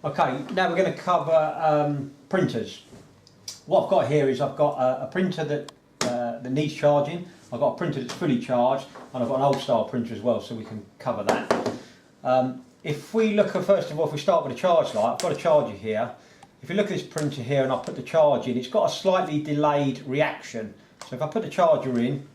Okay, now we're going to cover printers. What I've got here is I've got a printer that needs charging. I've got a printer that's fully charged, and I've got an old style printer as well, so we can cover that. If we look at, first of all, if we start with a charge light, I've got a charger here. If you look at this printer here and I put the charge in, it's got a slightly delayed reaction. So if I put the charger in,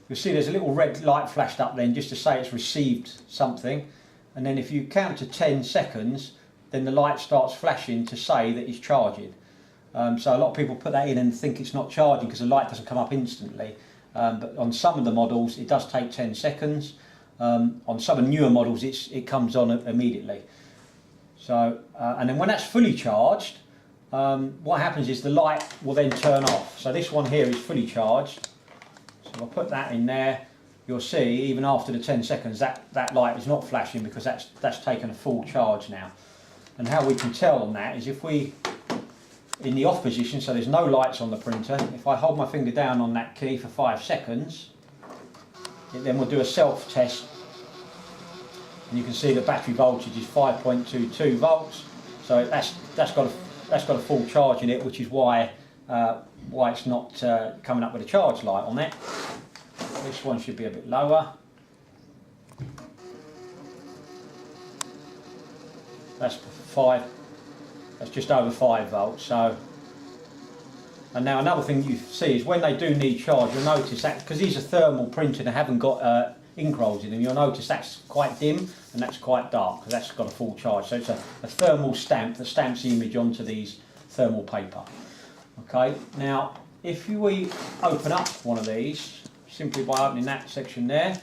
you'll see there's a little red light flashed up then just to say it's received something. And then if you count to 10 seconds, then the light starts flashing to say that it's charging. So a lot of people put that in and think it's not charging because the light doesn't come up instantly. But on some of the models it does take 10 seconds. On some of the newer models it comes on immediately. So and then when that's fully charged, what happens is the light will then turn off. So this one here is fully charged. So if I put that in there, you'll see even after the 10 seconds that light is not flashing because that's taken a full charge now. And how we can tell on that is if we, in the off position, so there's no lights on the printer, if I hold my finger down on that key for 5 seconds, it then will do a self test, and you can see the battery voltage is 5.22 volts, so that's got a full charge in it, which is why it's not coming up with a charge light on it. This one should be a bit lower. That's just over 5 volts. So, and now another thing you see is when they do need charge, you'll notice that because these are thermal printed and haven't got ink rolls in them, you'll notice that's quite dim and that's quite dark because that's got a full charge. So it's a thermal stamp that stamps the image onto these thermal paper. Okay, now if we open up one of these simply by opening that section there,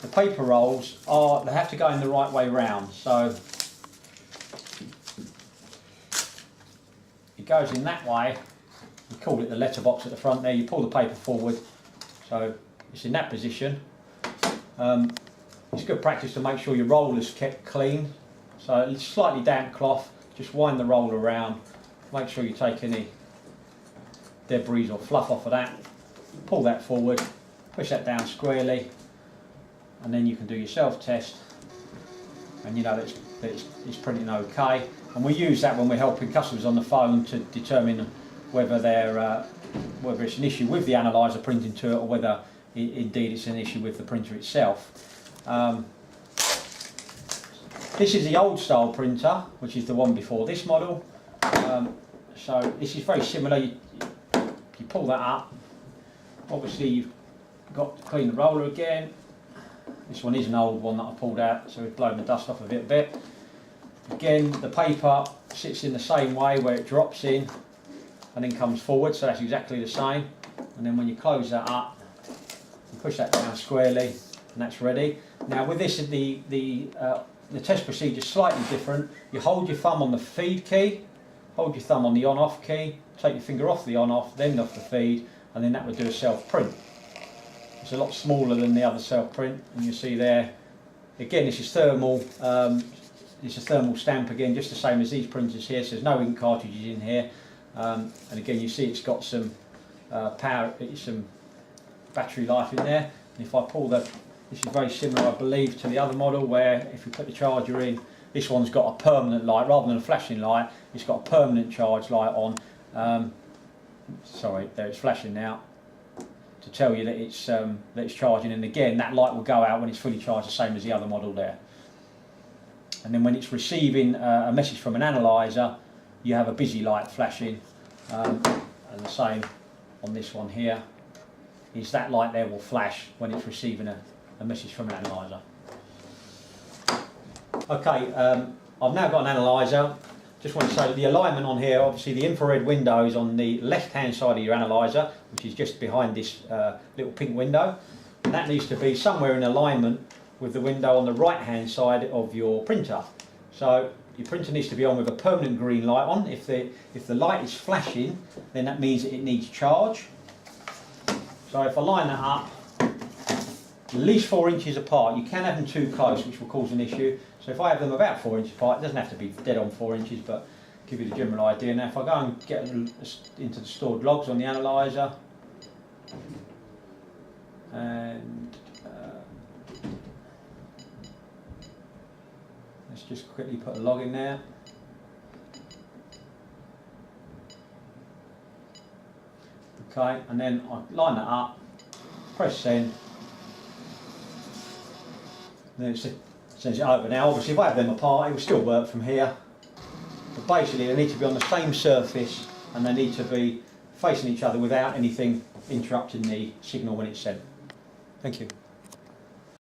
the paper rolls they have to go in the right way round. So it goes in that way. We call it the letterbox at the front there. You pull the paper forward, so it's in that position. It's good practice to make sure your roller's kept clean. So it's slightly damp cloth, just wind the roller around, make sure you take any debris or fluff off of that, pull that forward, push that down squarely, and then you can do your self test, and you know that it's printing okay. And we use that when we're helping customers on the phone to determine whether it's an issue with the analyzer printing to it or whether indeed it's an issue with the printer itself. This is the old style printer, which is the one before this model. So this is very similar. You pull that up. Obviously you've got to clean the roller again. This one is an old one that I pulled out, so we've blown the dust off of it a bit. Again, the paper sits in the same way where it drops in and then comes forward, so that's exactly the same. And then when you close that up, you push that down squarely, and that's ready. Now with this, the test procedure is slightly different. You hold your thumb on the feed key, hold your thumb on the on-off key, take your finger off the on-off, then off the feed, and then that would do a self-print. It's a lot smaller than the other self-print, and you see there, again this is thermal. It's a thermal stamp again, just the same as these printers here, so there's no ink cartridges in here. And again you see it's got some power, some battery life in there. And if I pull this is very similar I believe to the other model where if you put the charger in, this one's got a permanent light rather than a flashing light, it's got a permanent charge light on. Sorry, there it's flashing now to tell you that it's charging, and again that light will go out when it's fully charged, the same as the other model there. And then when it's receiving a message from an analyzer, you have a busy light flashing, and the same on this one here is that light there will flash when it's receiving a message from an analyzer. Okay, I've now got an analyzer. Just want to say that the alignment on here, obviously the infrared window is on the left hand side of your analyzer, which is just behind this little pink window, and that needs to be somewhere in alignment with the window on the right hand side of your printer. So your printer needs to be on with a permanent green light on. If the light is flashing, then that means that it needs charge. So if I line that up at least 4 inches apart, you can have them too close which will cause an issue. So if I have them about 4 inches apart, it doesn't have to be dead on 4 inches, but give you the general idea. Now if I go and get into the stored logs on the analyzer, and let's just quickly put a log in there. Okay, and then I line that up, press send, then it sends it over. Now obviously if I have them apart it will still work from here, but basically they need to be on the same surface and they need to be facing each other without anything interrupting the signal when it's sent. Thank you.